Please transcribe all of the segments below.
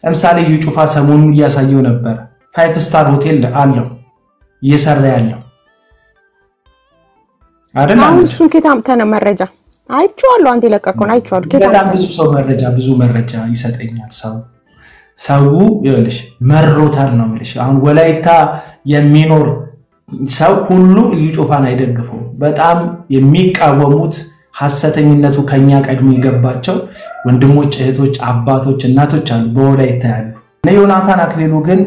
ለምሳሌ ይጩፋ ሰሞኑን እያሳየው ነበር 5 ስታር ሆቴል አለው እየሰራ ያለው አይደለም አሁን እሱን ከታምተነ መረጃ አይቻለሁ አንተ ለቀቀው አይቻለሁ ከታምተ ብዙ መረጃ ይሰጠኛል ሰው ይልሽ መሮታል ነው ማለት አሁን ወላይታ የሚኖር ሰው ሁሉ ይጩፋን አይደግፈው በጣም የሚቃወሙት ሐሰተኝነቱ ከኛ ቀድሞ ይገባቸው ወንድሞች እህቶች አባቶች እናቶች አሉ በወላይታ ያሉ ዮናታን አክሊሉ ግን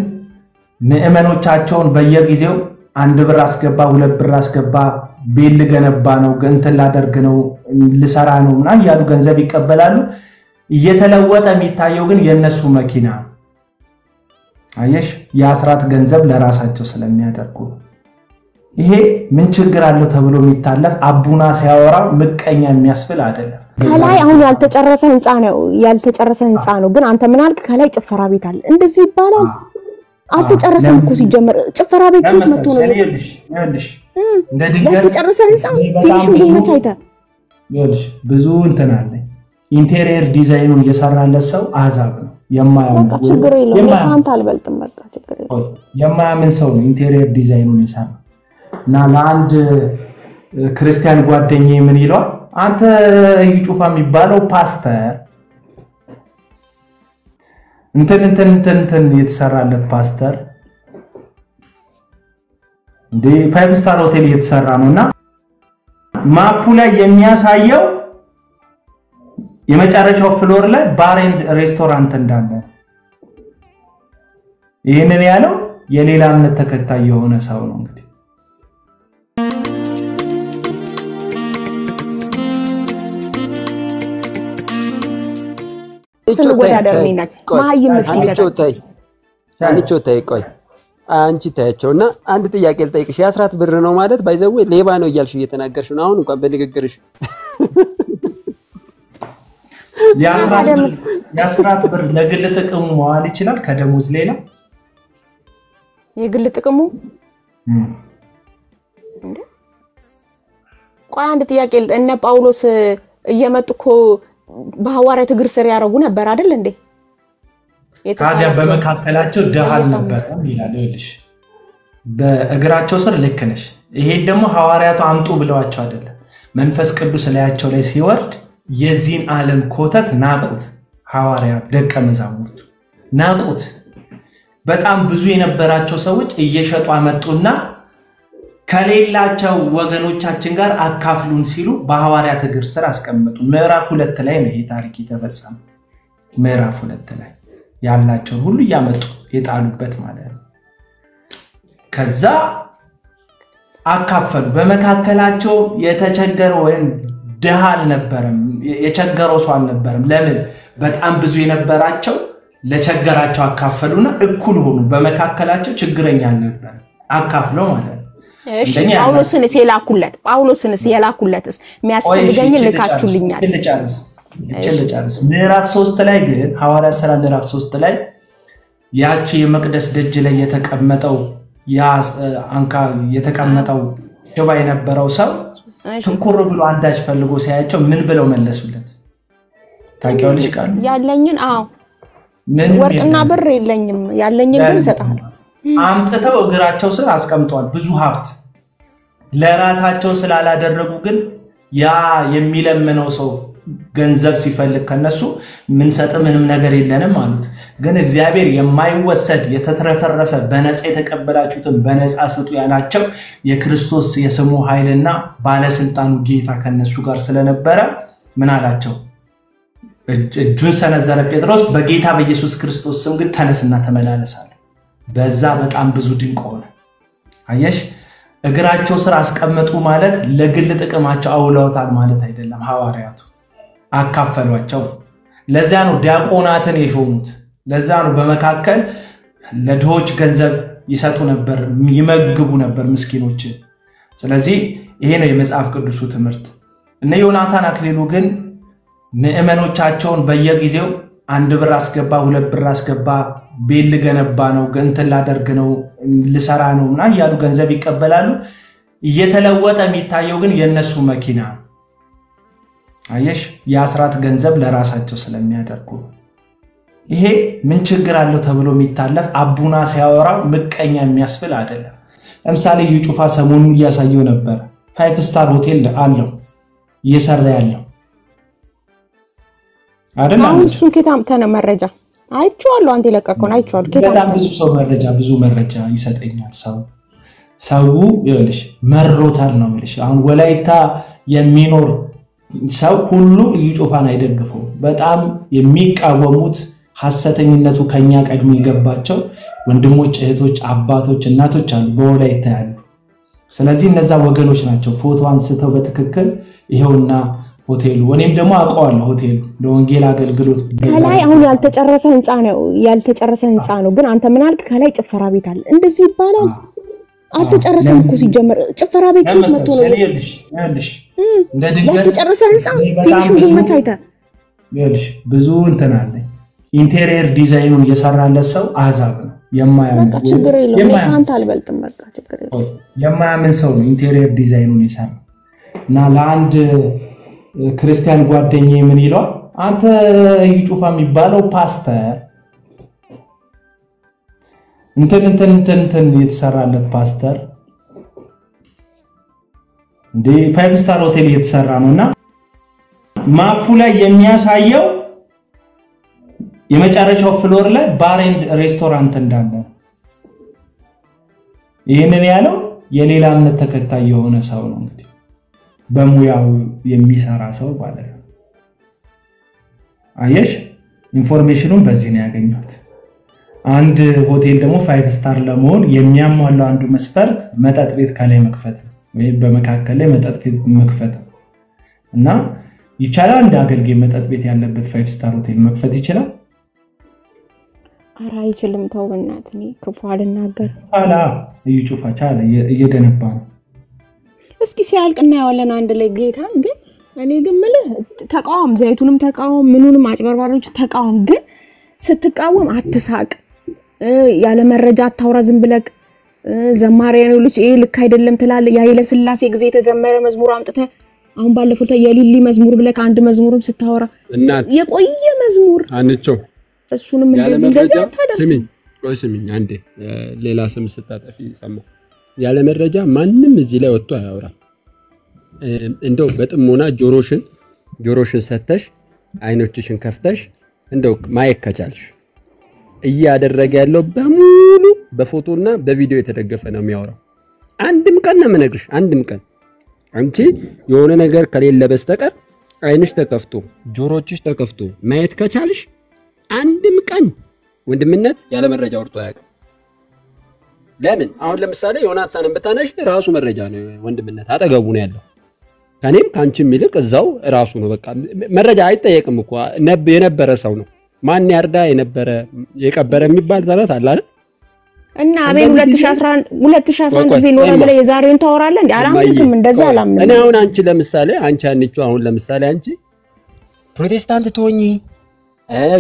ምእመኖቻቸውን በየጊዜው 1 ብር አስገባ 2 ብር አስገባ ቤል ገነባ ነው ገንተን ላደርግ ነው ልሰራ ነው እና ያሉ ገንዘብ ይቀበላሉ እየተለወጠ የሚታየው ግን የነሱ መኪና አየሽ የአስራት ገንዘብ ለራሳቸው ስለሚያደርጉ ይሄ ምን ችግር አለው ተብሎ የሚታለፍ አቡና ሲያወራው ምቀኛ የሚያስብል አይደለም ከላይ አሁን ያልተጨረሰ ህንጻ ነው ግን አንተ ምን አልክ ከላይ ጭፈራ ቤት አለ እንደዚህ ይባላል አልተጨረሰም እኮ ሲጀመር ጭፈራ ቤት መጥቶ ነው ይልሽ እንደ ድንገት ያልተጨረሰ ህንጻ ፊኒሽንግ መቻይታ ይልሽ ብዙ እንትን አለ ኢንቴሪየር ዲዛይኑን የሰራለት ሰው አዛብ ነው የማያምን ችግር የለውም የካንታ አልበልጥም በቃ ችግር የለውም የማያምን ሰው ነው ኢንቴሪየር ዲዛይኑን የሰራ እና ለአንድ ክርስቲያን ጓደኛዬ ምን ይሏል አንተ ይጩፋ የሚባለው ፓስተር እንትን የተሰራለት ፓስተር እንዴ 5 ስታር ሆቴል የተሰራ ነውና ማፑ ላይ የሚያሳየው የመጨረሻው ፍሎር ላይ ባር ኤንድ ሬስቶራንት እንዳለ ይሄንን ያለው የሌላ እምነት ተከታይ የሆነ ሰው ነው እንግዲህ ስለወዳደርኒና ማይምት አንቺ ቆይ አንቺ ታያቸውና አንድ ጥያቄ ልጠይቅሽ የአስራት ብር ነው ማለት ባይዘው ሌባ ነው ይያልሽ እየተናገርሽ ነው አሁን እንኳን በንግግርሽ የአስራት ብር ለግል ጥቅሙ መዋል ይችላል ከደሞዝ ሌላ የግል ጥቅሙ እንዴ ቆይ አንድ ጥያቄ እነ ጳውሎስ እየመጡኮ በሐዋርያት እግር ስር ያረጉ ነበር አይደል እንዴ ታዲያ በመካከላቸው ደሃል ነበር ይላል ይልሽ በእግራቸው ስር ልክ ነሽ ይሄ ደግሞ ሐዋርያቱ አምጡ ብለዋቸው አይደለም መንፈስ ቅዱስ ላያቸው ላይ ሲወርድ የዚህን ዓለም ኮተት ናቁት ሐዋርያት ደቀ መዛሙርቱ ናቁት በጣም ብዙ የነበራቸው ሰዎች እየሸጡ አመጡና ከሌላቸው ወገኖቻችን ጋር አካፍሉን ሲሉ በሐዋርያት እግር ስር አስቀመጡ ምዕራፍ 2 ላይ ነው ታሪክ የተፈጸመው ምዕራፍ 2 ላይ ያላቸው ሁሉ ያመጡ የጣሉበት ማለት ነው ከዛ አካፈሉ በመካከላቸው የተቸገረው ወይም ደሃል ነበርም የቸገረው ሰው አልነበረም ለምን በጣም ብዙ የነበራቸው ለቸገራቸው አካፈሉና እኩል ሆኑ በመካከላቸው ችግረኛ ነበር አካፍለው ማለት ነው እሺ ጳውሎስንስ የላኩለትስ የሚያስፈልገኝ ልካችሁልኛል ልጨርስ ምዕራፍ 3 ላይ ግን ሐዋርያት ሥራ ምዕራፍ 3 ላይ ያቺ የመቅደስ ደጅ ላይ የተቀመጠው የተቀመጠው ሽባ የነበረው ሰው ትኩር ብሎ አንዳች ፈልጎ ሲያያቸው ምን ብለው መለሱለት ታውቂዋለሽ ቃል ያለኝን ምን ወርቅና ብር የለኝም ያለኝን ግን ሰጣለሁ አምጥተው እግራቸው ስር አስቀምጧል ብዙ ሀብት ለራሳቸው ስላላደረጉ ግን ያ የሚለምነው ሰው ገንዘብ ሲፈልግ ከነሱ ምን ሰጥ ምንም ነገር የለንም ማለት ግን እግዚአብሔር የማይወሰድ የተትረፈረፈ በነፃ የተቀበላችሁትን በነፃ ስጡ ያላቸው የክርስቶስ የስሙ ኃይልና ባለስልጣኑ ጌታ ከነሱ ጋር ስለነበረ ምን አላቸው እጁን ሰነዘረ ጴጥሮስ በጌታ በኢየሱስ ክርስቶስ ስም ግን ተነስና ተመላለሳለ በዛ በጣም ብዙ ድንቅ ሆነ አየሽ እግራቸው ስር አስቀመጡ ማለት ለግል ጥቅማቸው አውለውታል ማለት አይደለም ሐዋርያቱ አካፈሏቸው ለዛ ነው ዲያቆናትን የሾሙት ለዛ ነው በመካከል ለድሆች ገንዘብ ይሰጡ ነበር ይመግቡ ነበር ምስኪኖችን ስለዚህ ይሄ ነው የመጽሐፍ ቅዱሱ ትምህርት እነ ዮናታን አክሊሉ ግን ምእመኖቻቸውን በየጊዜው 1 ብር አስገባ 2 ብር አስገባ ቤል ገነባ ነው ገንተን ላደርግ ነው ልሰራ ነውና ያሉ ገንዘብ ይቀበላሉ እየተለወጠ የሚታየው ግን የነሱ መኪና አየሽ የአስራት ገንዘብ ለራሳቸው ስለሚያደርጉ ይሄ ምን ችግር አለው ተብሎ የሚታለፍ አቡና ሲያወራው ምቀኛ የሚያስብል አይደለም። ለምሳሌ ዩጩፋ ሰሞኑን እያሳየው ነበር 5 ስታር ሆቴል አለው እየሰራ ያለው አይደለም። አሁን እሱን ከታምተነ መረጃ አይቼዋለሁ። አንተ ለቀቀውን አይቼዋለሁ። በጣም ብዙ ሰው ብዙ መረጃ ይሰጠኛል። ሰው ይኸውልሽ መሮታል ነው የምልሽ። አሁን ወላይታ የሚኖር ሰው ሁሉ ዩጩፋን አይደግፈው። በጣም የሚቃወሙት ሐሰተኝነቱ ከኛ ቀድሞ ይገባቸው ወንድሞች፣ እህቶች፣ አባቶች፣ እናቶች አሉ በወላይታ ያሉ። ስለዚህ እነዛ ወገኖች ናቸው ፎቶ አንስተው በትክክል ይሄውና ሆቴሉ እኔም ደግሞ አውቀዋለሁ ሆቴሉ ለወንጌል አገልግሎት ከላይ አሁን ያልተጨረሰ ህንጻ ነው ግን አንተ ምን አልክ? ከላይ ጭፈራ ቤት አለ እንደዚህ ይባላል። አልተጨረሰም እኮ ሲጀመር ጭፈራ ቤት መጥቶ ነው ይልሽ እንደ ድንገት ያልተጨረሰ ህንጻ ፊኒሽንግ መቻይታ ይልሽ ብዙ እንትን አለ። ኢንቴሪየር ዲዛይኑን እየሰራለት ሰው አዛብ ነው የማያምን በቃ ችግር የለውም። ለካንተ አልበልጥም በቃ ችግር የለውም። የማያምን ሰው ነው ኢንቴሪየር ዲዛይኑን የሰራው እና ለአንድ ክርስቲያን ጓደኛዬ ምን ይሏል? አንተ ዩጩፋ የሚባለው ፓስተር እንትን የተሰራለት ፓስተር እንዴ 5 ስታር ሆቴል የተሰራ ነውና ማፑ ላይ የሚያሳየው የመጨረሻው ፍሎር ላይ ባር ኤንድ ሬስቶራንት እንዳለ። ይሄንን ያለው የሌላ እምነት ተከታይ የሆነ ሰው ነው እንግዲህ በሙያው የሚሰራ ሰው ማለት ነው። አየሽ ኢንፎርሜሽኑን በዚህ ነው ያገኘሁት። አንድ ሆቴል ደግሞ 5 ስታር ለመሆን የሚያሟላው አንዱ መስፈርት መጠጥ ቤት ከላይ መክፈት ነው ወይ በመካከል ላይ መጠጥ ቤት መክፈት እና ይቻላል። እንደ አገልጋይ መጠጥ ቤት ያለበት 5 ስታር ሆቴል መክፈት ይችላል? ኧረ አይችልም። ተው በእናትህ እኔ ክፉ አልናገር። አላ ዩጩፋ ቻለ እየገነባ ነው። እስኪ ሲያልቅና ያወለን አንድ ላይ ጌታን ግን እኔ ግን ማለት ተቃውም ዘይቱንም ተቃውም ምኑንም አጭበርባሪዎች ተቃውም ግን ስትቃወም አትሳቅ። ያለ መረጃ አታውራ። ዝም ብለክ ዘማሪያኑ ልጅ ይሄ ልክ አይደለም ትላለህ። ያይለ ስላሴ ጊዜ የተዘመረ መዝሙር አምጥተ አሁን ባለፈው የሊሊ መዝሙር ብለክ አንድ መዝሙርም ስታወራ የቆየ መዝሙር አንቸው እሱንም እንደዚህ አታደርግ። ስሚኝ አንዴ ሌላ ስም ስታጠፊ ሰማ ያለ መረጃ ማንም እዚህ ላይ ወጥቶ አያወራ። እንደው በጥሞና ጆሮሽን ሰተሽ አይኖችሽን ከፍተሽ እንደው ማየት ከቻልሽ እያደረገ ያለው በሙሉ በፎቶና በቪዲዮ የተደገፈ ነው የሚያወራው። አንድም ቀን ነው የምነግርሽ፣ አንድም ቀን አንቺ የሆነ ነገር ከሌለ በስተቀር አይንሽ ተከፍቶ ጆሮችሽ ተከፍቶ ማየት ከቻልሽ አንድም ቀን ወንድምነት ያለ መረጃ ወርቶ አያውቅም። ለምን አሁን ለምሳሌ ዮናታንን በታነሽ ራሱ መረጃ ነው ወንድምነት አጠገቡ ነው ያለው። ከኔም ካንቺም ይልቅ እዛው ራሱ ነው። በቃ መረጃ አይጠየቅም እኮ የነበረ ሰው ነው። ማን ያርዳ የነበረ የቀበረ የሚባል ተረት አለ አይደል? እና አቤል 2011 ጊዜ ኖረ ብለ የዛሬውን ታወራለህ እንዴ? አላምንክም። እንደዛ አላምንም። እኔ አሁን አንቺ ለምሳሌ አንቺ አሁን ለምሳሌ አንቺ ፕሮቴስታንት ትሆኚ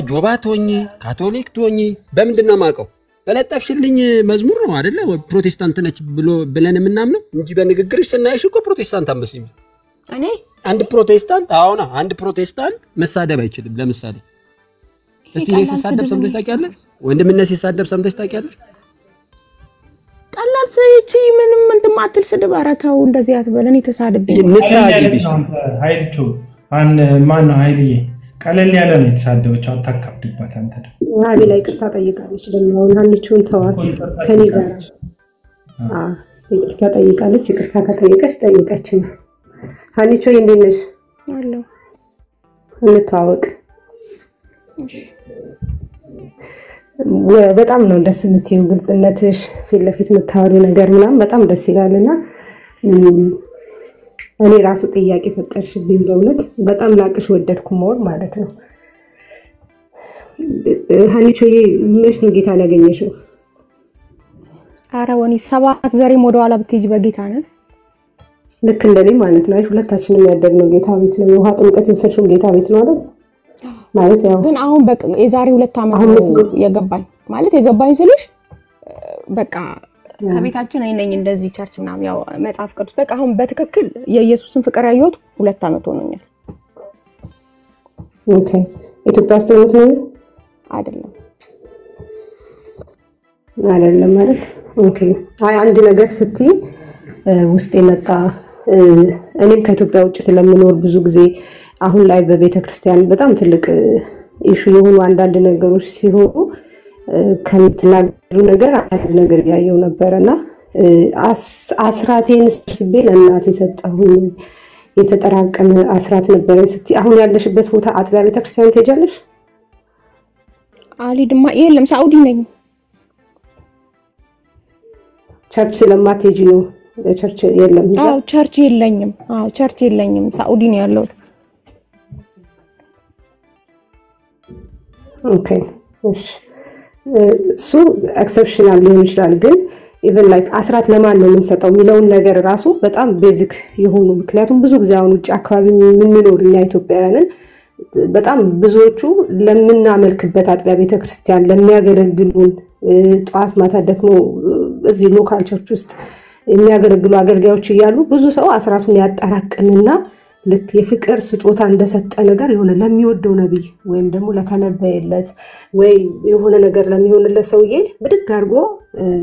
ጆባ ትሆኚ ካቶሊክ ትሆኚ በምንድነው ማቀው? በለጠፍሽልኝ መዝሙር ነው አይደለ? ፕሮቴስታንት ነች ብሎ ብለን የምናምነው እንጂ በንግግርሽ ስናይሽ እኮ ፕሮቴስታንት አንበሲም። እኔ አንድ ፕሮቴስታንት መሳደብ አይችልም። ለምሳሌ እስቲ ሲሳደብ ሰምተሽ ታውቂያለሽ? ወንድምነት ሲሳደብ ሰምተሽ ታውቂያለሽ? ቀላል ሰይቺ ምንም እንትን ማትል ስድብ አረታው እንደዚህ አትበል። እኔ ተሳድብኝ ንሳጅብሽ ኃይልቾ ማን ነው ኃይልዬ? ቀለል ያለ ነው የተሳደበችው። አታካብድባት አንተ ደግሞ አቤል ላይ ይቅርታ ጠይቃለች። ደግሞ ሀኒቾን ተዋት ከኔ ጋር ይቅርታ ጠይቃለች። ይቅርታ ከጠየቀች ነው። ሀኒቾ እንዴት ነሽ? አለሁ። እንተዋወቅ። በጣም ነው ደስ የምትይው ግልጽነትሽ፣ ፊት ለፊት የምታወሪው ነገር ምናምን በጣም ደስ ይላልና እኔ ራሱ ጥያቄ ፈጠርሽብኝ። በእውነት በጣም ላቅሽ ወደድኩ ሞር ማለት ነው። ሀኒቾዬ መች ነው ጌታን ያገኘሽው? ኧረ ወኒ 7 ዘሬም ወደ ኋላ ብትይጂ በጌታ ነን። ልክ እንደኔ ማለት ነው። ሁለታችንም ያደግነው ጌታ ቤት ነው። የውሃ ጥምቀት የወሰድሽው ጌታ ቤት ነው አይደል? ማለት ያው ግን አሁን በቃ የዛሬ 2 ዓመት የገባኝ ማለት የገባኝ ስልሽ በቃ ከቤታችን አይነኝ እንደዚህ ቸርች ምናምን ያው መጽሐፍ ቅዱስ በቃ አሁን በትክክል የኢየሱስን ፍቅር ያየሁት 2 ዓመት ሆኖኛል። ኦኬ ኢትዮጵያ ውስጥ ነው? አይደለም ማለት ኦኬ አይ አንድ ነገር ስትይ ውስጥ የመጣ እኔም ከኢትዮጵያ ውጭ ስለምኖር ብዙ ጊዜ አሁን ላይ በቤተክርስቲያን በጣም ትልቅ ኢሹ የሆኑ አንዳንድ ነገሮች ሲሆኑ ከምትናገሩ ነገር አንድ ነገር ያየው ነበርና አስራቴን ስብስቤ ለእናቴ ሰጠሁኝ የተጠራቀመ አስራት ነበር ስትይ አሁን ያለሽበት ቦታ አጥቢያ ቤተክርስቲያን ትሄጃለሽ? አልሄድም የለም ሳኡዲ ነኝ ቸርች ስለማትሄጂ ነው ቸርች የለም እዛ ቸርች የለኝም ቸርች የለኝም ሳኡዲ ነው ያለሁት ኦኬ እሺ ሱ ኤክሰፕሽናል ሊሆን ይችላል ግን even like አስራት ለማን ነው የምንሰጠው የሚለውን ነገር ራሱ በጣም ቤዚክ የሆኑ ምክንያቱም ብዙ ጊዜ አሁን ውጭ አካባቢ የምንኖር እኛ ኢትዮጵያውያንን በጣም ብዙዎቹ ለምናመልክበት አጥቢያ ቤተክርስቲያን ለሚያገለግሉን ጧት ማታ ደግሞ እዚህ ሎካል ቸርች ውስጥ የሚያገለግሉ አገልጋዮች ይያሉ ብዙ ሰው አስራቱን ያጠራቅምና ልክ የፍቅር ስጦታ እንደሰጠ ነገር የሆነ ለሚወደው ነብይ ወይም ደግሞ ለተነበየለት ወይ የሆነ ነገር ለሚሆንለት ሰውዬ ብድግ አድርጎ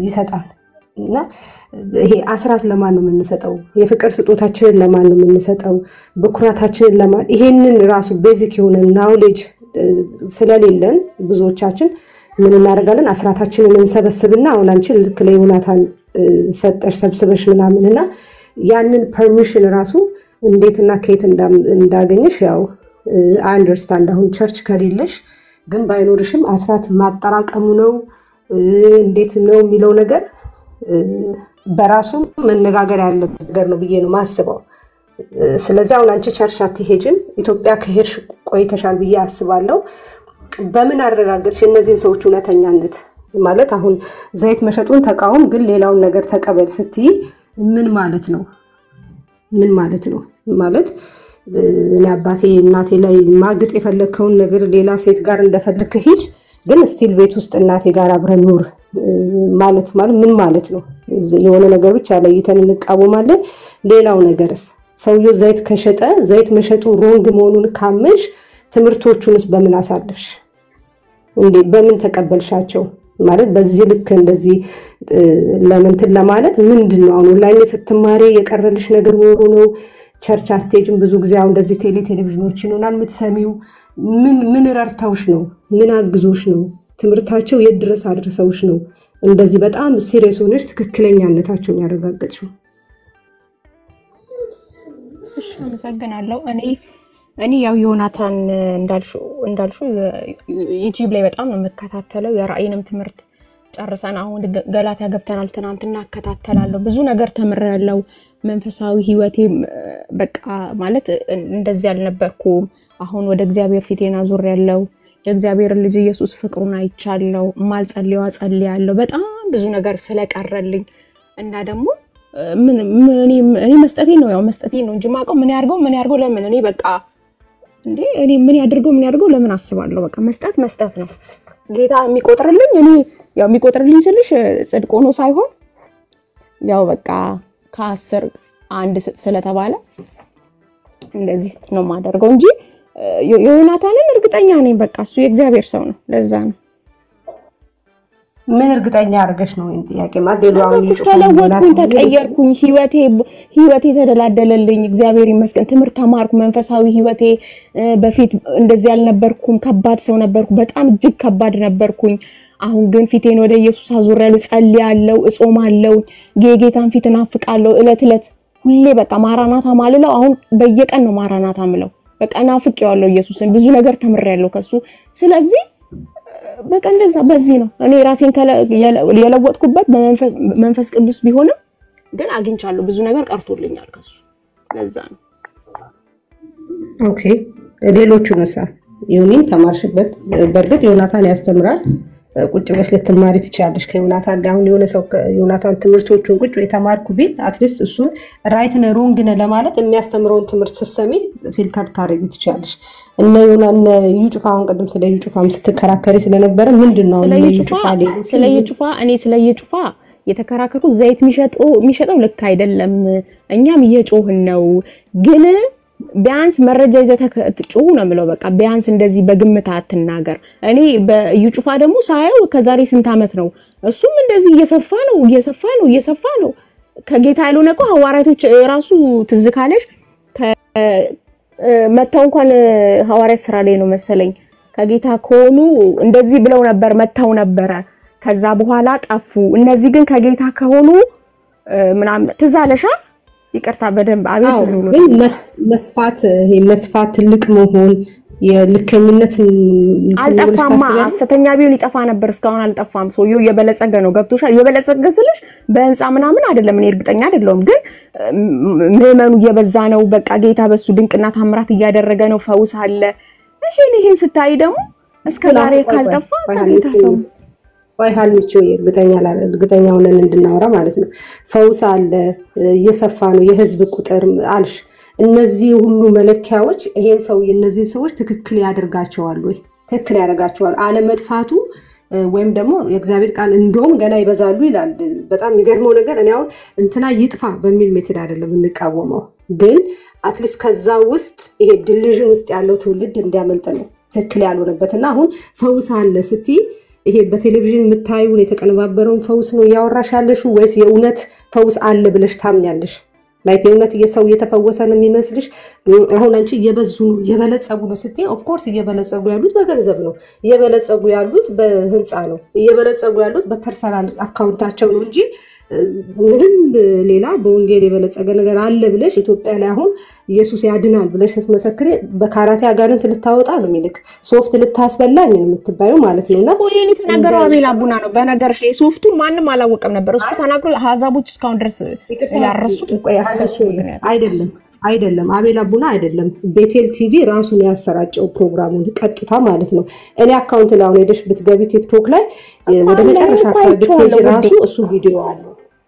ይሰጣል እና ይሄ አስራት ለማን ነው የምንሰጠው የፍቅር ስጦታችንን ለማን ነው የምንሰጠው በኩራታችንን ለማን ይሄንን ራሱ ቤዚክ የሆነ ናውሌጅ ስለሌለን ብዙዎቻችን ምን እናደርጋለን አስራታችንን እንሰበስብና አሁን አንቺ ልክ ለዮናታን ሰጠሽ ሰብስበሽ ምናምንና ያንን ፐርሚሽን ራሱ እንዴትና ከየት እንዳገኘሽ ያው አይ አንደርስታንድ አሁን ቸርች ከሌለሽ ግን ባይኖርሽም አስራት ማጠራቀሙ ነው እንዴት ነው የሚለው ነገር በራሱ መነጋገር ያለበት ነገር ነው ብዬ ነው ማስበው ስለዚህ አሁን አንቺ ቸርች አትሄጂም ኢትዮጵያ ከሄድሽ ቆይተሻል ብዬ አስባለሁ በምን አረጋግጥሽ እነዚህ ሰዎች እውነተኛነት ማለት አሁን ዘይት መሸጡን ተቃውም ግን ሌላውን ነገር ተቀበል ስትይ ምን ማለት ነው ማለት እኔ አባቴ እናቴ ላይ ማግጥ የፈለከውን ነገር ሌላ ሴት ጋር እንደፈለከ ሂድ ግን ስቲል ቤት ውስጥ እናቴ ጋር አብረን ኑር ማለት ምን ማለት ነው የሆነ ነገር ብቻ ለይተን እንቃወማለን ሌላው ነገርስ ሰውየው ዘይት ከሸጠ ዘይት መሸጡ ሮንግ መሆኑን ካመንሽ ትምርቶቹንስ በምን አሳልፍሽ እንዴ በምን ተቀበልሻቸው ማለት በዚህ ልክ እንደዚህ ለምንትን ለማለት ምንድነው አሁን ላይ ስትማሪ የቀረልሽ ነገር ኖሮ ነው ቸርች አትሄጂም ብዙ ጊዜ አሁን እንደዚህ ቴሌቪዥኖችን ሆናል የምትሰሚው ምን ረርታውሽ ነው ምን አግዞሽ ነው ትምርታቸው የድረስ አድርሰውሽ ነው እንደዚህ በጣም ሲሪየስ ሆነሽ ትክክለኛነታቸውን ያረጋግጥሽው እሺ አመሰግናለሁ እኔ ያው ዮናታን እንዳልሹ ዩቲዩብ ላይ በጣም ነው መከታተለው የራእይንም ትምርት ጨርሰን አሁን ገላትያ ገብተናል ትናንትና አከታተላለሁ ብዙ ነገር ተምሬያለሁ መንፈሳዊ ህይወቴ በቃ ማለት እንደዚህ ያልነበርኩም አሁን ወደ እግዚአብሔር ፊቴና ዙር ያለው የእግዚአብሔር ልጅ ኢየሱስ ፍቅሩን አይቻለሁ ማልጸልየው አጸልያለሁ በጣም ብዙ ነገር ስለቀረልኝ እና ደግሞ እኔ መስጠቴ ነው እንጂ ማቀው ምን ያርገው ለምን እኔ በቃ እንዴ እኔ ምን ያድርገው ለምን አስባለሁ በቃ መስጠት ነው ጌታ የሚቆጥርልኝ እኔ ያው የሚቆጥርልኝ ስልሽ ጽድቅ ሆኖ ሳይሆን ያው በቃ ከ10 አንድ ስለተባለ እንደዚህ ነው ማደርገው እንጂ ዮናታንን እርግጠኛ ነኝ በቃ እሱ የእግዚአብሔር ሰው ነው ለዛ ነው ምን እርግጠኛ አርገሽ ነው እንዴ ጥያቄ ማደለው አሁን ተለወጥኩኝ ተቀየርኩኝ ህይወቴ ተደላደለልኝ እግዚአብሔር ይመስገን ትምርት ተማርኩ መንፈሳዊ ህይወቴ በፊት እንደዚህ ያልነበርኩም ከባድ ሰው ነበርኩ በጣም እጅግ ከባድ ነበርኩኝ አሁን ግን ፊቴን ወደ ኢየሱስ አዙሪያለሁ ጸልያለሁ እጾማለሁ ጌታን ፊት እናፍቃለሁ እለት ሁሌ በቃ ማራናታ ማለለው አሁን በየቀን ነው ማራናታ ምለው በቃ ናፍቄዋለሁ ኢየሱስን ብዙ ነገር ተምሬያለሁ ከሱ ስለዚህ በቃ እንደዛ በዚህ ነው እኔ ራሴን የለወጥኩበት በመንፈስ ቅዱስ ቢሆንም ግን አግኝቻለሁ ብዙ ነገር ቀርቶልኛል ከሱ ለዛ ነው ኦኬ ሌሎቹ ነሳ ዮኒን ተማርሽበት በርግጥ ዮናታን ያስተምራል ቁጭ ብለሽ ልትማሪ ትችያለሽ ከዮናታን ጋር አሁን የሆነ ሰው ዮናታን ትምርቶቹን ቁጭ የተማርኩ ቢል አትሊስት እሱን ራይት ነው ሮንግ ነው ለማለት የሚያስተምረውን ትምርት ስትሰሚ ፊልተር ታረጊ ትችያለሽ እና ዮናን ዩጩፋውን ቀደም ስለ ዩጩፋም ስትከራከሪ ስለነበረ ምንድነው ስለ ዩጩፋ የተከራከሩት ዘይት የሚሸጠው ልክ አይደለም እኛም እየጮህን ነው ግን ቢያንስ መረጃ ይዘህ ጩሁ ነው የምለው። በቃ ቢያንስ እንደዚህ በግምት አትናገር። እኔ በእዩ ጩፋ ደግሞ ሳየው ከዛሬ ስንት ዓመት ነው እሱም እንደዚህ እየሰፋ ነው ከጌታ ያልሆነ እኮ ሐዋርያቶች ራሱ ትዝ ካለሽ መታው እንኳን ሐዋርያ ስራ ላይ ነው መሰለኝ ከጌታ ከሆኑ እንደዚህ ብለው ነበር መታው ነበረ ከዛ በኋላ ጠፉ። እነዚህ ግን ከጌታ ከሆኑ ምናምን ትዝ አለሻ? ይቅርታ በደንብ አቤት ዝም ብሎ መስፋት ትልቅ መሆን የልከኝነት አልጠፋማ ሐሰተኛ ቢሆን ይጠፋ ነበር። እስካሁን አልጠፋም። ሰውየው የበለጸገ ነው። ገብቶሻል? የበለጸገ ስለሽ በህንጻ ምናምን አይደለም። እኔ እርግጠኛ አይደለም፣ ግን ምዕመኑ እየበዛ ነው። በቃ ጌታ በሱ ድንቅና ታምራት እያደረገ ነው። ፈውስ አለ። ይሄን ስታይ ደግሞ እስከዛሬ ካልጠፋ ጌታ ሰው ሀልሚቾ እርግጠኛ ሆነን እንድናወራ ማለት ነው። ፈውስ አለ፣ እየሰፋ ነው የህዝብ ቁጥር አልሽ። እነዚህ ሁሉ መለኪያዎች ይሄን ሰው እነዚህ ሰዎች ትክክል ያደርጋቸዋል ወይ? ትክክል ያደርጋቸዋል አለመጥፋቱ ወይም ደግሞ የእግዚአብሔር ቃል እንደውም ገና ይበዛሉ ይላል። በጣም የሚገርመው ነገር እኔ አሁን እንትና ይጥፋ በሚል ሜትድ አይደለም እንቃወመው፣ ግን አትሊስት ከዛ ውስጥ ይሄ ዲሉዥን ውስጥ ያለው ትውልድ እንዲያመልጥ ነው ትክክል ያልሆነበትና አሁን ፈውስ አለ ስትይ ይሄ በቴሌቪዥን የምታዩን የተቀነባበረውን ፈውስ ነው ያወራሽ ያለሽው ወይስ የእውነት ፈውስ አለ ብለሽ ታምኛለሽ? ላይክ የእውነት የሰው እየተፈወሰ ነው የሚመስልሽ? አሁን አንቺ እየበዙ ነው እየበለጸጉ ነው ስትይ ኦፍ ኮርስ እየበለጸጉ ያሉት በገንዘብ ነው፣ እየበለጸጉ ያሉት በህንፃ ነው፣ እየበለጸጉ ያሉት በፐርሰናል አካውንታቸው ነው እንጂ ምንም ሌላ በወንጌል የበለጸገ ነገር አለ ብለሽ ኢትዮጵያ ላይ አሁን ኢየሱስ ያድናል ብለሽ ስትመሰክሪ በካራቴ አጋንንት ልታወጣ ነው የሚልክ ሶፍት ልታስበላኝ ነው የምትባዩ ማለት ነውና ወይኔ ተናገረው አቤል አቡና ነው። በነገርሽ ሶፍቱን ማንም አላወቀም ነበር። እሱ ተናግሮ ሀዛቦች እስካሁን ድረስ ያረሱት አይደለም አቤል አቡና አይደለም። ቤቴል ቲቪ ራሱን ያሰራጨው ፕሮግራሙን ቀጥታ ማለት ነው። እኔ አካውንት ላይ አሁን ሄደሽ ብትገቢ ቲክቶክ ላይ ወደ መጨረሻ ብትሄጂ ራሱ እሱ ቪዲዮ አለ።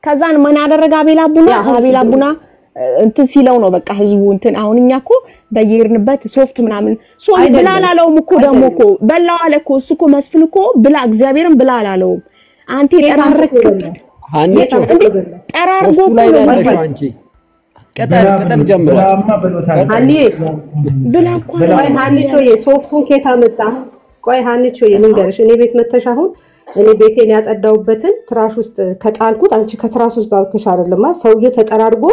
ከዛን ምን አደረገ አቤል አቡና እንትን ሲለው ነው በቃ ህዝቡ እንትን አሁን እኛ እኮ በየርንበት ሶፍት ምናምን ብላ አላለውም እኮ ደግሞ እኮ በላው አለ እኮ እሱ እኮ መስፍን እኮ ብላ እግዚአብሔርን ብላ አላለውም። አንተ የጠራረክበት ጠራርጎ ነው አንቺ ቀጠል ጀምሮ ቆይ ሀኒቾዬ ሶፍቱን ኬታ መጣ። ቆይ ሀኒቾዬ ልንገርሽ፣ እኔ ቤት መተሽ አሁን እኔ ቤቴን ያጸዳውበትን ትራሽ ውስጥ ከጣልኩት አንቺ ከትራሽ ውስጥ አውጥተሽ አይደለም ሰውዬው ተጠራርጎ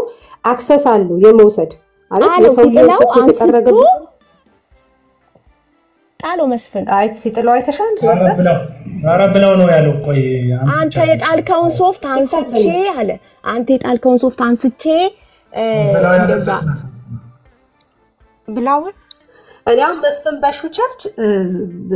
አክሰስ አለው የመውሰድ አይደል? የሰውዬው ሶፍት የተጠረገበት ጣሎ መስፍን አይት ሲጥለው አይተሻል? ኧረ ብለው ነው ያለው። ቆይ አንተ የጣልከውን ሶፍት አንስቼ አለ አንተ የጣልከውን ሶፍት አንስቼ እንደዛ ብላው እኔም መስፍን ባሹ ቸርች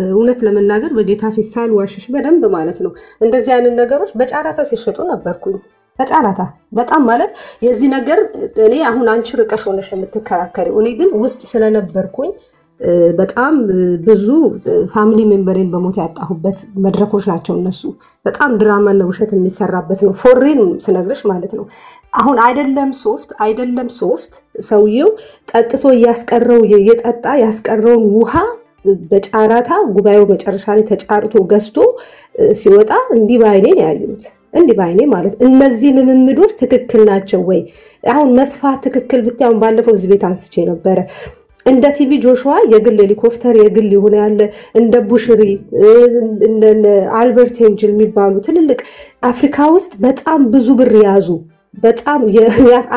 እውነት ለመናገር በጌታ ፊት ሳልዋሽሽ በደንብ ማለት ነው እንደዚህ አይነት ነገሮች በጫራታ ሲሸጡ ነበርኩኝ። በጫራታ በጣም ማለት የዚህ ነገር እኔ አሁን አንቺ ርቀሽ ሆነሽ የምትከራከሪው እኔ ግን ውስጥ ስለነበርኩኝ በጣም ብዙ ፋሚሊ ሜምበርን በሞት ያጣሁበት መድረኮች ናቸው እነሱ። በጣም ድራማ ነው ውሸት የሚሰራበት ነው ፎሬን ስነግርሽ ማለት ነው። አሁን አይደለም ሶፍት ሰውየው ጠጥቶ ያስቀረው የጠጣ ያስቀረውን ውሃ በጫራታ ጉባኤው መጨረሻ ላይ ተጫርቶ ገዝቶ ሲወጣ እንዲህ ባይኔ ያዩት እንዲህ ባይኔ ማለት እነዚህ ልምምዶች ትክክል ናቸው ወይ? አሁን መስፋት ትክክል ብታውን ባለፈው እዚህ ቤት አንስቼ ነበር። እንደ ቲቪ ጆሹዋ የግል ሄሊኮፕተር የግል ይሆነ ያለ እንደ ቡሽሪ እንደ አልበርት ኤንጅል የሚባሉ ትልልቅ አፍሪካ ውስጥ በጣም ብዙ ብር ያዙ በጣም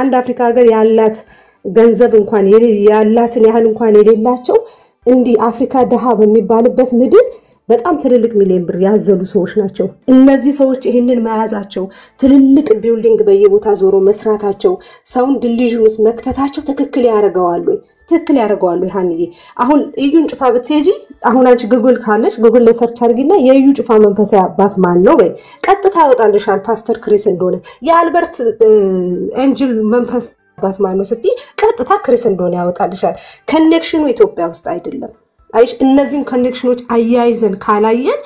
አንድ አፍሪካ ሀገር ያላት ገንዘብ እንኳን ያላትን ያህል እንኳን የሌላቸው እንዲህ አፍሪካ ደሃ በሚባልበት ምድር በጣም ትልልቅ ሚሊዮን ብር ያዘሉ ሰዎች ናቸው። እነዚህ ሰዎች ይሄንን መያዛቸው ትልልቅ ቢልዲንግ በየቦታ ዞሮ መስራታቸው ሳውንድ ዲሉዥን ውስጥ መክተታቸው ትክክል ያደርገዋል ወይ? ትክክል ያደርገዋል ወይ? ሀኒዬ አሁን እዩን ጩፋ ብትሄጂ አሁን አንቺ ጉግል ካለሽ ጉግል ላይ ሰርች አድርጊና የእዩ ጩፋ መንፈሳዊ አባት ማን ነው ወይ ቀጥታ ያወጣልሻል። ፓስተር ክሪስ እንደሆነ የአልበርት ኤንጅል መንፈስ አባት ማን ነው ስትይ ቀጥታ ክሪስ እንደሆነ ያወጣልሻል። ኮኔክሽኑ ኢትዮጵያ ውስጥ አይደለም። አይሽ እነዚህን ኮኔክሽኖች አያይዘን ካላየን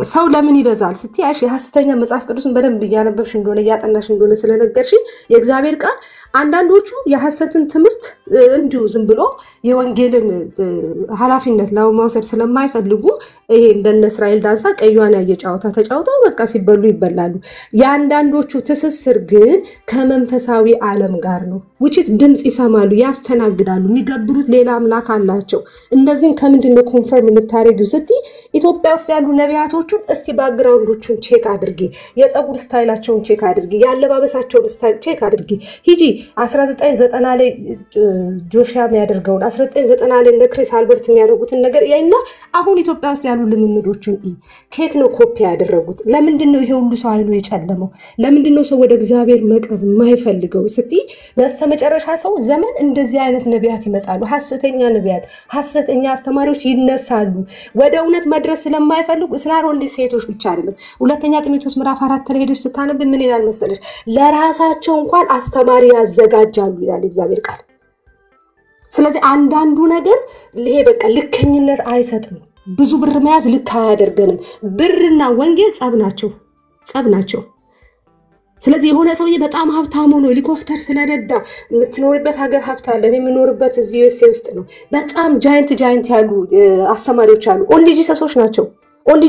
ሰው ለምን ይበዛል ስትይ አይሽ የሐሰተኛ መጽሐፍ ቅዱስን በደንብ ያነበብሽ እንደሆነ ያጠናሽ እንደሆነ ስለነገርሽ የእግዚአብሔር ቃል አንዳንዶቹ የሐሰትን ትምህርት እንዲሁ ዝም ብሎ የወንጌልን ኃላፊነት ለማውሰድ ስለማይፈልጉ ይሄ እንደነ እስራኤል ዳንሳ ቀዩዋን ያየጫውታ ተጫውተው በቃ ሲበሉ ይበላሉ። ያንዳንዶቹ ትስስር ግን ከመንፈሳዊ ዓለም ጋር ነው። which is ድምጽ ይሰማሉ ያስተናግዳሉ የሚገብሩት ሌላ አምላክ አላቸው እነዚህን ከምንድነው ኮንፈርም የምታረጊው ስቲ ኢትዮጵያ ውስጥ ያሉ ነቢያቶቹን እስቲ ባክግራውንዶቹን ቼክ አድርጊ የፀጉር ስታይላቸውን ቼክ አድርጊ ያለባበሳቸውን ስታይል ቼክ አድርጊ ሂጂ 1990 ላይ ጆሺያ የሚያደርገውን 1990 ላይ እንደ ክሪስ አልበርት የሚያደርጉትን ነገር ያይና አሁን ኢትዮጵያ ውስጥ ያሉ ልምምዶችን ከየት ነው ኮፒ ያደረጉት ለምንድነው ይሄ ሁሉ ሰው አይኑ የጨለመው ለምንድነው ሰው ወደ እግዚአብሔር መቅረብ የማይፈልገው ስቲ መጨረሻ ሰው ዘመን እንደዚህ አይነት ነቢያት ይመጣሉ ሐሰተኛ ነቢያት ሐሰተኛ አስተማሪዎች ይነሳሉ ወደ እውነት መድረስ ስለማይፈልጉ እስላሮንዲ ሴቶች ብቻ አይደለም ሁለተኛ ጢሞቴዎስ ምዕራፍ 4 ላይ ሄደሽ ስታነብ ምን ይላል መሰለሽ ለራሳቸው እንኳን አስተማሪ ያዘጋጃሉ ይላል እግዚአብሔር ቃል ስለዚህ አንዳንዱ ነገር ይሄ በቃ ልከኝነት አይሰጥም ብዙ ብር መያዝ ልክ አያደርገንም ብርና ወንጌል ጸብ ናቸው ስለዚህ የሆነ ሰውዬ በጣም ሀብታም ሆኖ ሄሊኮፕተር ስለነዳ የምትኖርበት ሀገር ሀብት አለ እኔ የምኖርበት እዚህ ዩኤስኤ ውስጥ ነው በጣም ጃይንት ያሉ አስተማሪዎች አሉ ኦንሊ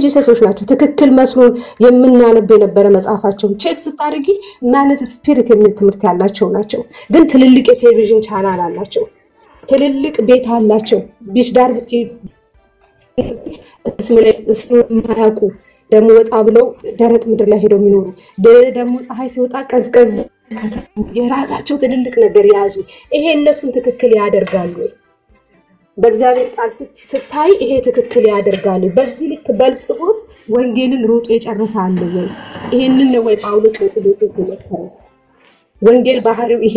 ጂሰሶች ናቸው ትክክል መስሎ የምናነብ የነበረ መጽሐፋቸው ቼክ ስታደርጊ ማነት ስፒሪት የሚል ትምህርት ያላቸው ናቸው ግን ትልልቅ የቴሌቪዥን ቻናል አላቸው ትልልቅ ቤት አላቸው ቢች ዳር ብቻ እስሙ ማያውቁ ደሞ ወጣ ብለው ደረቅ ምድር ላይ ሄደው የሚኖሩ ደሞ ፀሐይ ሲወጣ ቀዝቀዝ የራሳቸው ትልልቅ ነገር ያዙ ይሄ እነሱን ትክክል ያደርጋሉ በእግዚአብሔር ቃል ስታይ ይሄ ትክክል ያደርጋሉ በዚህ ልክ በልጽጎስ ወንጌልን ሮጦ የጨረሰ አለ ወይ ይሄንን ነው ወይ ጳውሎስ ለጥቂት ይመከራል ወንጌል ባህሪው ይሄ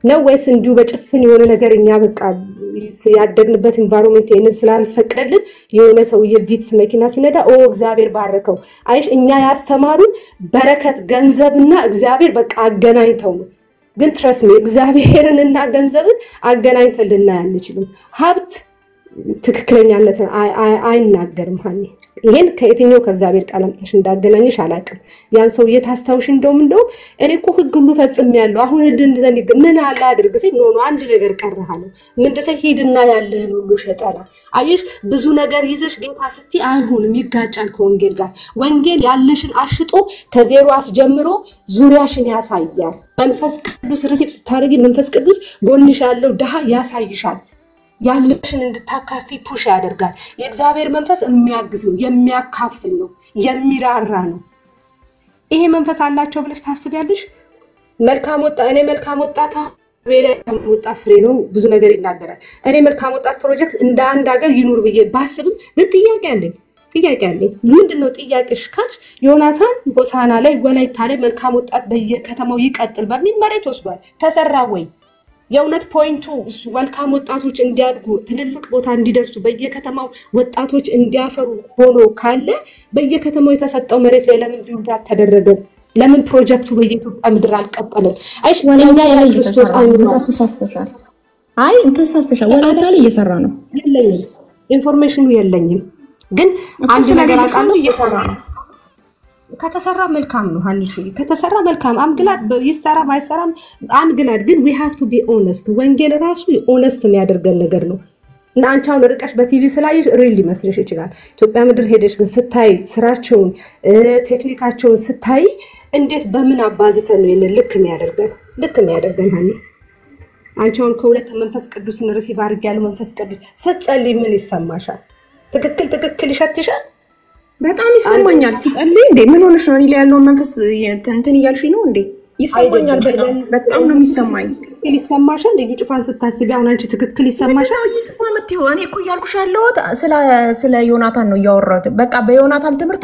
ነው ወይስ እንዲሁ በጭፍን የሆነ ነገርኛ በቃ ያደግንበት ኢንቫይሮንመንት እነ ስላልፈቀደልን የሆነ ሰው የቪትስ መኪና ሲነዳ እግዚአብሔር ባረከው አይሽ እኛ ያስተማሩን በረከት ገንዘብና እግዚአብሔር በቃ አገናኝተው ነው ግን ትረስ ሚ እግዚአብሔርንና ገንዘብን አገናኝተን ልናይ አንችልም ሀብት ትክክለኛነት አይናገርም ሃኒ ይሄን ከየትኛው ከእግዚአብሔር ቃል አምጥተሽ እንዳገናኝሽ አላቅም ያን ሰው የታስታውሽ እንደውም እኔ እኮ ህግ ሁሉ ፈጽሜያለሁ አሁን እንደዚህ ምን አለ አድርግ ሲል ኖ አንድ ነገር ቀረሃለሁ ምንድነው ሄድና ያለህን ሁሉ ሸጠላ አይሽ ብዙ ነገር ይዘሽ ጌታ ስቲ አይሆንም ይጋጫል ከወንጌል ጋር ወንጌል ያለሽን አሽጦ ከዜሮ አስጀምሮ ዙሪያሽን ያሳያል መንፈስ ቅዱስ ሪሲፕት ስታረጊ መንፈስ ቅዱስ ጎንሽ ያለው ደሃ ያሳይሻል ያለሽን እንድታካፊ ፑሽ ያደርጋል የእግዚአብሔር መንፈስ የሚያግዝ ነው የሚያካፍል ነው የሚራራ ነው ይሄ መንፈስ አላቸው ብለሽ ታስቢያለሽ መልካም ወጣታ ወጣት ፍሬ ነው ብዙ ነገር ይናገራል እኔ መልካም ወጣት ፕሮጀክት እንደ አንድ ሀገር ይኑር ብዬ ባስብም ግን ጥያቄ አለኝ ምንድነው ጥያቄሽ ካች ዮናታን ሆሳና ላይ ወላይታ ላይ መልካም ወጣት በየከተማው ይቀጥል በሚል መሬት ወስዷል ተሰራ ወይ የውነት ፖይንቱ መልካም ወጣቶች እንዲያድጉ ትልልቅ ቦታ እንዲደርሱ በየከተማው ወጣቶች እንዲያፈሩ ሆኖ ካለ በየከተማው የተሰጠው መሬት ላይ ለምን ቢውዳት ተደረገ ለምን ፕሮጀክቱ በየኢትዮጵያ ምድር አልቀጠለም አይሽ ወላይታ የክርስቶስ ተሳስተሻል ተሳስተሻል ወላይታ ላይ እየሰራ ነው የለኝም ኢንፎርሜሽኑ የለኝም ግን አንድ ነገር አቃለው እየሰራ ነው ከተሰራ መልካም ነው ሃኒቹ ከተሰራ መልካም አምግላድ ይሰራ ባይሰራም አምግላድ ግን we have to be honest ወንጌል ራሱ ሆነስት የሚያደርገን ነገር ነው እና አንቻውን ርቀሽ በቲቪ ስላይሽ ሪሊ መስልሽ ይችላል ኢትዮጵያ ምድር ሄደሽ ግን ስታይ ስራቸውን ቴክኒካቸውን ስታይ እንዴት በምን አባዝተን ነው የነ ልክ የሚያደርገን ሃኒ አንቻውን ከሁለት መንፈስ ቅዱስን ሪሲቭ አድርጊያለሁ መንፈስ ቅዱስ ስትጸልይ ምን ይሰማሻል ትክክል ይሸትሻል በጣም ይሰማኛል ሲጸልይ እንዴ ምን ሆነሽ ነው እኔ ያለው መንፈስ እንትን ይያልሽ ነው እንዴ ይሰማኛል በጣም ነው የሚሰማኝ ይሰማሻል ልጅ ጩፋን ስታስቢ አሁን አንቺ ትክክል ይሰማሻል ጩፋ መጥተው እኔ እኮ ያልኩሽ ያለሁት ስለ ዮናታን ነው ያወራሁት በቃ በዮናታን ትምር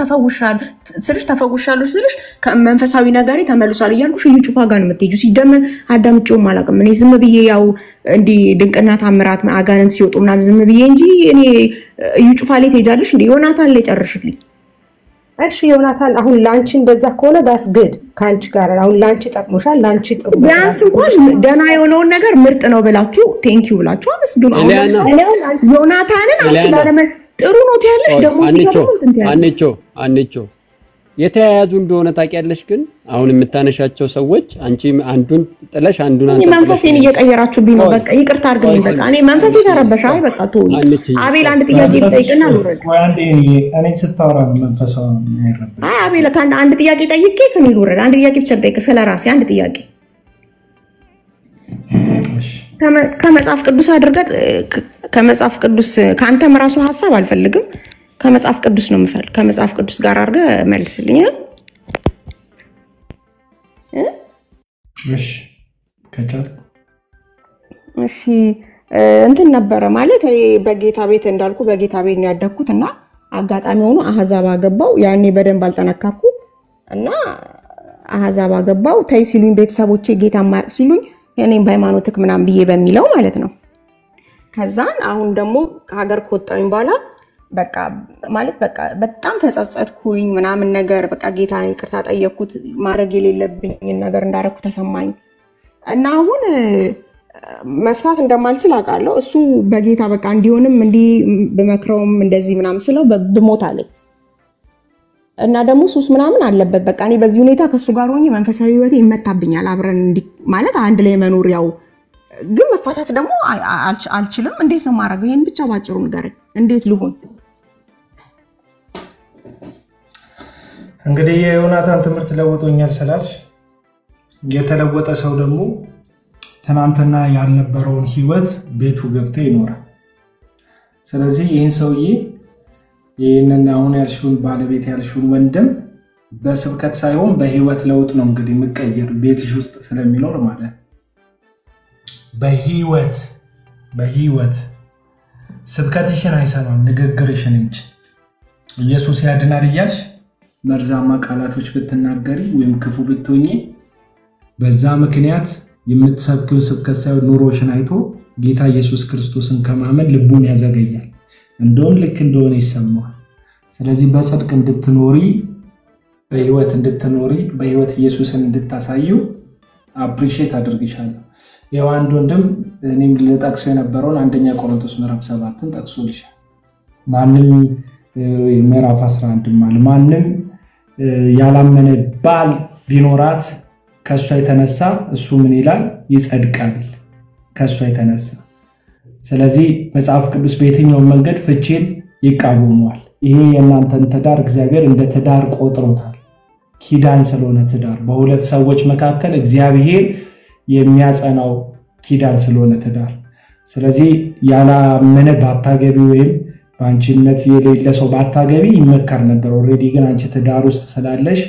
ተፈውሻለሁ ስልሽ ከመንፈሳዊ ነገሪ ተመልሷል ያልኩሽ ጩፋ ጋር ነው የምትይጁ ሲደም አዳምጪው ማላቀም እኔ ዝም ብዬ ያው እንዲ ድንቅና ታምራት አጋንንት ሲወጡና ዝም ብዬ እንጂ እኔ ጩፋ ላይ ትሄጃለሽ እንዴ ዮናታን ላይ ጨርሽልኝ እሺ ዮናታን አሁን ላንቺ እንደዛ ከሆነ ዳስ ግድ ካንቺ ጋር አሁን ላንቺ ጠቅሞሻል ላንቺ ጥሩ ቢያንስ እንኳን ደና የሆነውን ነገር ምርጥ ነው ብላችሁ ቴንኪው ብላችሁ አመስግኑ አሁን ዮናታንን አንቺ ለምን ጥሩ ነው ትያለሽ ደሞ ሲገርም እንትን ትያለሽ አንቺ የተያያዙ እንደሆነ ታውቂያለሽ ግን አሁን የምታነሻቸው ሰዎች አንቺ አንዱን ጥለሽ አንዱን አንተ መንፈሴን እየቀየራችሁብኝ ነው በቃ ይቅርታ አድርግልኝ በቃ እኔ መንፈሴ ተረበሻ አይ በቃ ተው አቤል አንድ ጥያቄ ጠይቅና ልውረድ አንዴ እኔ ስታወራ መንፈሳው ነው አይ አቤል አንድ ጥያቄ ጠይቄ ከኔ ልውረድ አንድ ጥያቄ ብቻ ጠይቅ ስለራሴ አንድ ጥያቄ ከመጽሐፍ ቅዱስ አድርገህ ከመጽሐፍ ቅዱስ ካንተም ራሱ ሐሳብ አልፈልግም ከመጽሐፍ ቅዱስ ነው የምፈልግ ከመጽሐፍ ቅዱስ ጋር አድርገህ መልስልኝ እሺ ከቻል እሺ እንትን ነበር ማለት በጌታ ቤት እንዳልኩ በጌታ ቤት ነው ያደኩትና አጋጣሚ ሆኖ አህዛብ አገባው ያኔ በደንብ አልተነካኩ እና አህዛብ አገባው ታይ ሲሉኝ ቤተሰቦቼ ጌታ ማያቅ ሲሉኝ እኔም በሃይማኖትክ ምናም ብዬ በሚለው ማለት ነው ከዛን አሁን ደግሞ ሀገር ከወጣሁኝ በኋላ በቃ ማለት በቃ በጣም ተጸጸትኩኝ ምናምን ነገር በቃ ጌታ ይቅርታ ጠየቅኩት ማድረግ የሌለብኝ ነገር እንዳረኩ ተሰማኝ እና አሁን መፍታት እንደማልችል አውቃለሁ እሱ በጌታ በቃ እንዲሆንም እንዲ በመክረውም እንደዚህ ምናምን ስለው በሞት አለኝ እና ደግሞ ሱስ ምናምን አለበት በቃ እኔ በዚህ ሁኔታ ከሱ ጋር ሆኜ መንፈሳዊ ህይወቴ ይመታብኛል አብረን ማለት አንድ ላይ መኖር ያው ግን መፋታት ደግሞ አልችልም እንዴት ነው ማድረግ ይሄን ብቻ ባጭሩ ንገረኝ እንዴት ልሁን እንግዲህ የዮናታን ትምህርት ለውጦኛል ስላልሽ የተለወጠ ሰው ደግሞ ትናንትና ያልነበረውን ህይወት ቤቱ ገብቶ ይኖራል ስለዚህ ይሄን ሰውዬ ይሄንን አሁን ያልሽውን ባለቤት ያልሽውን ወንድም በስብከት ሳይሆን በህይወት ለውጥ ነው እንግዲህ መቀየር ቤትሽ ውስጥ ስለሚኖር ማለት በህይወት ስብከትሽን አይሰማም ንግግርሽን እንጂ ኢየሱስ ያድናል ይያልሽ መርዛማ ቃላቶች ብትናገሪ ወይም ክፉ ብትሆኚ በዛ ምክንያት የምትሰብከው ስብከት ሳይሆን ኑሮሽን አይቶ ጌታ ኢየሱስ ክርስቶስን ከማመን ልቡን ያዘገያል እንደውን ልክ እንደሆነ ይሰማዋል ስለዚህ በጽድቅ እንድትኖሪ በህይወት ኢየሱስን እንድታሳዩ አፕሪሺየት አድርግሻለሁ የዋንድ ወንድም እኔም ለጠቅሶ የነበረውን አንደኛ ቆሮንቶስ ምዕራፍ 7ን ጠቅሶልሻል ማንንም ምዕራፍ 11 ማንንም ያላመነ ባል ቢኖራት ከሷ የተነሳ እሱ ምን ይላል ይጸድቃል ከሷ የተነሳ ስለዚህ መጽሐፍ ቅዱስ በየትኛው መንገድ ፍቺን ይቃወማል ይሄ የናንተን ትዳር እግዚአብሔር እንደ ትዳር ቆጥሮታል ኪዳን ስለሆነ ትዳር በሁለት ሰዎች መካከል እግዚአብሔር የሚያጸናው ኪዳን ስለሆነ ትዳር ስለዚህ ያላመነ ባታገቢ ወይም ባንቺነት የሌለ ሰው ባታገቢ ይመከር ነበር ኦሬዲ ግን አንቺ ትዳር ውስጥ ስላለሽ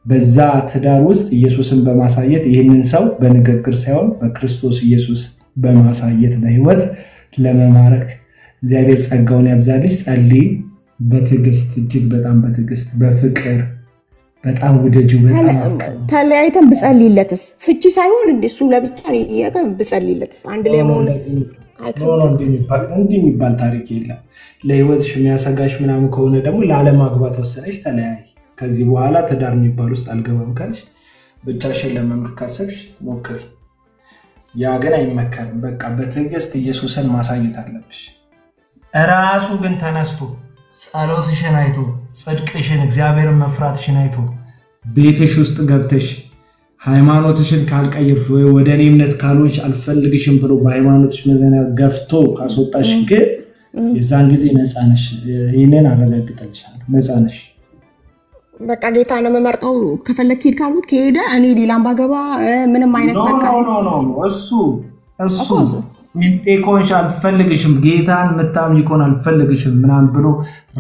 በዛ ትዳር ውስጥ ኢየሱስን በማሳየት ይሄንን ሰው በንግግር ሳይሆን በክርስቶስ ኢየሱስ በማሳየት በህይወት ለመማረክ እግዚአብሔር ጸጋውን ያብዛልሽ ጸልይ በትግስት እጅግ በጣም በትግስት በፍቅር በጣም ወደጁ በጣም ተለያይተን ብጸልይለትስ ፍቺ ሳይሆን እንደሱ ለብቻ ያቀም ብጸልይለትስ አንድ ላይ መሆን እንደሚባል ታሪክ የለም ለህይወትሽ የሚያሰጋሽ ምናምን ከሆነ ደግሞ ለዓለማግባት ወሰነሽ ተለያይ ከዚህ በኋላ ትዳር የሚባል ውስጥ አልገባም ካልሽ ብቻሽን ለመኖር ካሰብሽ ሞክሪ ያ ግን አይመከርም በቃ በትዕግስት ኢየሱስን ማሳየት አለብሽ ራሱ ግን ተነስቶ ጸሎትሽን አይቶ ጽድቅሽን እግዚአብሔርን መፍራትሽን አይቶ ቤትሽ ውስጥ ገብተሽ ሃይማኖትሽን ካልቀየርሽ ወይ ወደ እምነት ካልሆንሽ አልፈልግሽም ብሎ በሃይማኖትሽ ምክንያት ገፍቶ ካስወጣሽ ግን የዛን ጊዜ ነፃ ነሽ ይሄንን አረጋግጠልሻለሁ ነፃ ነሽ በቃ ጌታ ነው መመርጠው ከፈለክ ሄድ ካልኩት ከሄደ እኔ ሌላም ባገባ ምንም አይነት በቃ እሱ ሚንቴኮንሽ አልፈልግሽም ጌታን መታም ይኮን አልፈልግሽም ምናም ብሎ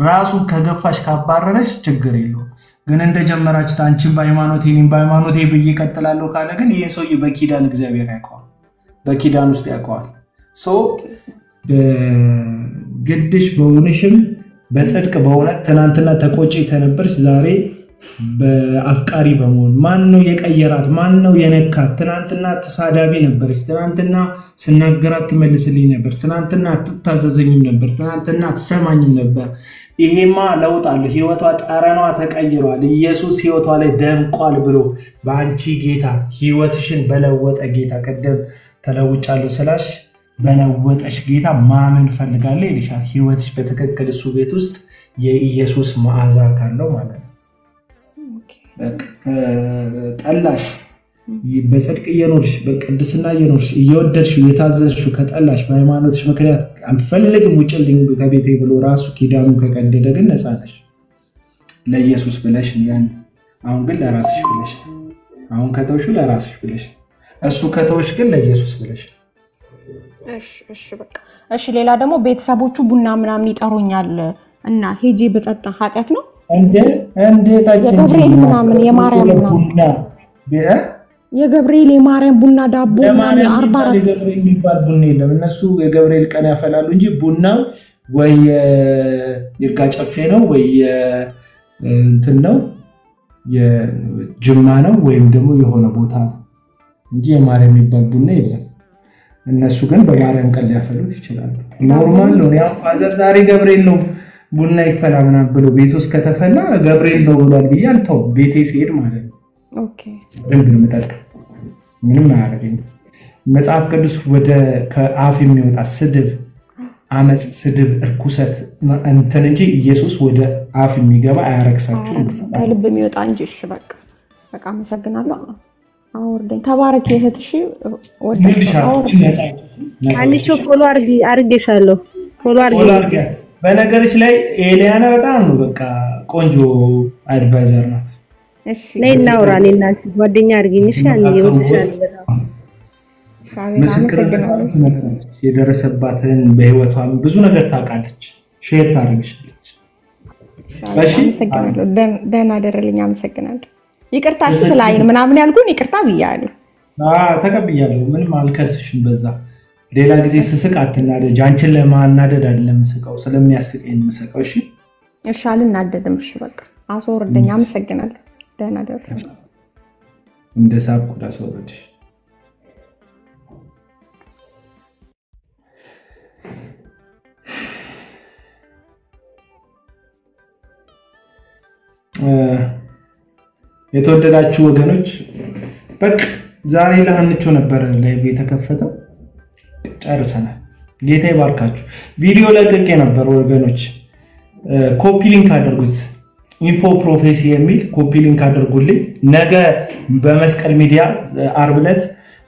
ራሱ ከገፋሽ ካባረረሽ ችግር የለውም ግን እንደጀመራችሁት አንቺም በሃይማኖቴ እኔም በሃይማኖቴ በየቀጥላለሁ ካለ ግን ይሄ ሰውዬ በኪዳን እግዚአብሔር ያውቀዋል በኪዳን ውስጥ ያውቀዋል በግድሽ በሆንሽም በጽድቅ በእውነት ትናንትና ተቆጪ ከነበርሽ ዛሬ በአፍቃሪ በመሆን ማን ነው የቀየራት ማን ነው የነካት ትናንትና ተሳዳቢ ነበርሽ ትናንትና ስናገራት ትመልስልኝ ነበር ትናንትና አትታዘዘኝም ነበር ትናንትና አትሰማኝም ነበር ይሄማ ለውጥ አለ ህይወቷ ጠረኗ ተቀይሯል ኢየሱስ ህይወቷ ላይ ደምቋል ብሎ በአንቺ ጌታ ህይወትሽን በለወጠ ጌታ ቀደም ተለውጫለሁ ስላሽ በለወጠሽ ጌታ ማመን ፈልጋለሁ ይልሻል ህይወትሽ በተከከለ እሱ ቤት ውስጥ የኢየሱስ መዓዛ ካለው ማለት ነው በቃ ጠላሽ በጽድቅ እየኖርሽ በቅድስና እየኖርሽ እየወደድሽ የታዘዝሽ ከጠላሽ በሃይማኖትሽ ምክንያት አልፈልግም ውጭልኝ ከቤቴ ብሎ ራሱ ኪዳኑ ከቀደደ ግን ነፃ ነሽ ለኢየሱስ ብለሽ ያን አሁን ግን ለራስሽ ብለሽ አሁን ከተውሽ ለራስሽ ብለሽ እሱ ከተውሽ ግን ለኢየሱስ ብለሽ እሺ በቃ እሺ ሌላ ደግሞ ቤተሰቦቹ ቡና ምናምን ይጠሩኛል እና ሄጄ በጠጣ ኃጢያት ነው እንዴ ታጭኝ የገብርኤል ምናምን የማርያም ምናምን የገብርኤል የማርያም ቡና ዳቦ ምናምን የ44 የገብርኤል የሚባል ቡና የለም እነሱ የገብርኤል ቀን ያፈላሉ እንጂ ቡናው ወይ ይርጋ ጨፌ ነው ወይ እንትን ነው የጅማ ነው ወይም ደግሞ የሆነ ቦታ እንጂ የማርያም የሚባል ቡና የለም እነሱ ግን በማርያም ቀን ሊያፈሉት ይችላሉ ኖርማል ነው ያ ፋዘር ዛሬ ገብርኤል ነው ቡና ይፈላ ምናምን ብሎ ቤት ውስጥ ከተፈላ ገብርኤል ነው ብሏል ብያልተው ቤቴ ሲሄድ ማለት ነው ኦኬ እንግዲህ መጣጥ ምንም አያረጋኝ መጽሐፍ ቅዱስ ወደ ከአፍ የሚወጣ ስድብ አመጽ ስድብ እርኩሰት እንትን እንጂ ኢየሱስ ወደ አፍ የሚገባ አያረክሳችሁ ከልብ የሚወጣ እንጂ እሺ በቃ መሰግናለሁ አውርደኝ ተባረክ እህትሽ አንቺ ፎሎ አርጌሻለሁ ፎሎ አርጌ በነገርሽ ላይ ኤሊያና በጣም ነው በቃ ቆንጆ አድቫይዘር ናት እሺ ነይና አውራኔ እናንቺ ጓደኛ አርጊኝ እሺ አንዴ ይወድሻል በጣም ምስክርነት የደረሰባትን በህይወቷም ብዙ ነገር ታውቃለች ሼር ታደርግሻለች እሺ አመሰግናለሁ ደህና ደረልኝ አመሰግናለሁ ይቅርታሽ ስላይን ምናምን ያልኩኝ ይቅርታ ብያለሁ ተቀብያለሁ ምንም አልከስሽም በዛ ሌላ ጊዜ ስስቅ አትናደጅ አንቺን ለማናደድ አይደለም ስቀው ስለሚያስቀኝ መስቀው እሺ አልናደድም እሺ በቃ አስወርደኝ አመሰግናለሁ ደህና ደረልኝ እንደ ሳብኩ ዳስወርድሽ የተወደዳችሁ ወገኖች በቃ ዛሬ ለአንቾ ነበር ላይቭ የተከፈተው ጨርሰናል ጌታ ይባርካችሁ ቪዲዮ ለቀቄ ነበር ወገኖች ኮፒ ሊንክ አድርጉት ኢንፎ ፕሮፌሲ የሚል ኮፒ ሊንክ አድርጉልኝ ነገ በመስቀል ሚዲያ ዓርብ ዕለት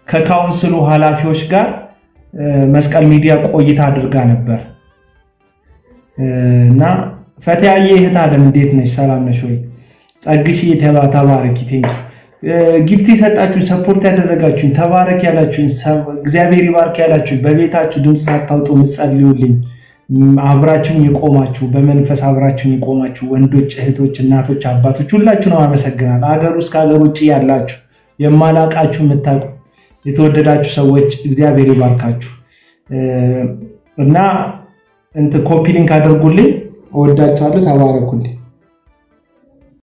ከካውንስሉ ኃላፊዎች ጋር መስቀል ሚዲያ ቆይታ አድርጋ ነበር እና ፈቲያዬ እህት አለም እንዴት ነሽ ሰላም ነሽ ወይ ጸግሽ ተባረኪ ቴንኪ ጊፍት ይሰጣችሁ ሰፖርት ያደረጋችሁ ተባረክ ያላችሁ እግዚአብሔር ይባርክ ያላችሁ በቤታችሁ ድምጽ አታውጡ ምጸልዩልኝ አብራችሁ ይቆማችሁ በመንፈስ አብራችሁ ይቆማችሁ ወንዶች እህቶች እናቶች አባቶች ሁላችሁ ነው አመሰግናለሁ አገር ውስጥ ከሀገር ውጪ ያላችሁ የማላቃችሁ መታቁ የተወደዳችሁ ሰዎች እግዚአብሔር ይባርካችሁ እና እንት ኮፒ ሊንክ አድርጉልኝ ወዳችኋለሁ ተባረኩልኝ